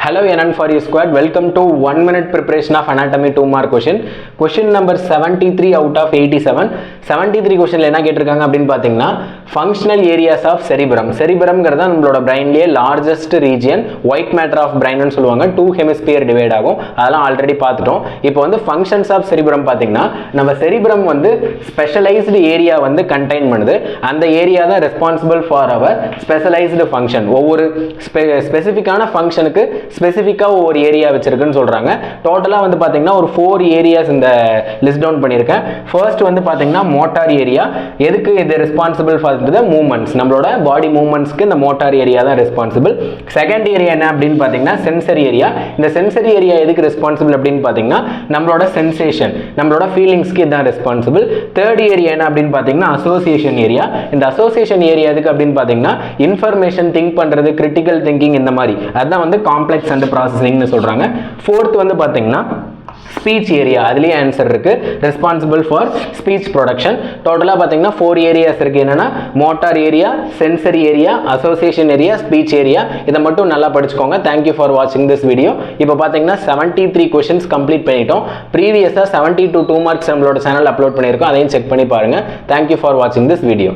Hello NN for you squad. Welcome to 1 minute preparation of anatomy 2 mark question. Question number 73 out of 87. 73 questionல என்ன கேட்டிருக்காங்க அப்படின்னு பார்த்தீங்கன்னா functional areas of cerebrum. cerebrumங்கிறது நம்மளோட பிரைன்லயே largest region, white matter of brain னு சொல்லுவாங்க. 2 hemisphere divide ஆகும். அதெல்லாம் already பார்த்துட்டோம். இப்போ வந்து functions of cerebrum பார்த்தீங்கன்னா நம்ம cerebrum வந்து specialized area வந்து contain பண்ணுது. அந்த ஏரியா தான் responsible for our specialized function. ஒவ்வொரு ஸ்பெசிஃபிக்கான ஃபங்க்ஷனுக்கு ஸ்பெசிஃபிக்காக ஒவ்வொரு ஏரியா வச்சிருக்குன்னு சொல்கிறாங்க. டோட்டலாக வந்து பார்த்தீங்கன்னா ஒரு 4 ஏரியாஸ் இந்த லிஸ்ட் டவுன் பண்ணியிருக்கேன். ஃபர்ஸ்ட் வந்து பார்த்தீங்கன்னா மோட்டார் ஏரியா. எதுக்கு இது ரெஸ்பான்சிபிள் ஃபார் த மூவ்மெண்ட்ஸ், நம்மளோட பாடி மூவ்மெண்ட்ஸ்க்கு இந்த மோட்டார் ஏரியா தான் ரெஸ்பான்சிபிள். செகண்ட் ஏரியா என்ன அப்படின்னு பார்த்தீங்கன்னா சென்சரி ஏரியா. இந்த சென்சரி ஏரியா எதுக்கு ரெஸ்பான்சிபிள் அப்படின்னு பார்த்தீங்கன்னா நம்மளோட சென்சேஷன், நம்மளோட ஃபீலிங்ஸ்க்கு இதுதான் ரெஸ்பான்சிபிள். தேர்ட் ஏரியா என்ன அப்படின்னு பார்த்தீங்கன்னா அசோசியேஷன் ஏரியா. இந்த அசோசியேஷன் ஏரியா எதுக்கு அப்படின்னு பார்த்தீங்கன்னா இன்ஃபர்மேஷன் திங்க் பண்ணுறது, கிரிட்டிக்கல் திங்கிங், இந்த மாதிரி அதுதான் வந்து காம்ப்ளெக்ஸ் அண்ட் ப்ராசஸிங்னு சொல்கிறாங்க. ஃபோர்த் வந்து பார்த்தீங்கன்னா ஸ்பீச் ஏரியா. அதுலேயே ஆன்சர் இருக்கு, ரெஸ்பான்சிபிள் ஃபார் ஸ்பீச் ப்ரொடக்ஷன். டோட்டலாக பார்த்தீங்கன்னா 4 ஏரியாஸ் இருக்கு. என்னன்னா motor area, sensory area, association area, speech area. இதை மட்டும் நல்லா படிச்சுக்கோங்க. தேங்க்யூ ஃபார் வாட்சிங் திஸ் வீடியோ. இப்போ பார்த்தீங்கன்னா 73 கொஸ்டின்ஸ் கம்ப்ளீட் பண்ணிட்டோம். ப்ரீவியஸாக 72 2 மார்க்ஸ் நம்மளோட சேனல் அப்லோட் பண்ணியிருக்கோம். அதையும் செக் பண்ணி பாருங்க. தேங்க்யூ ஃபார் வாட்சிங் திஸ் வீடியோ.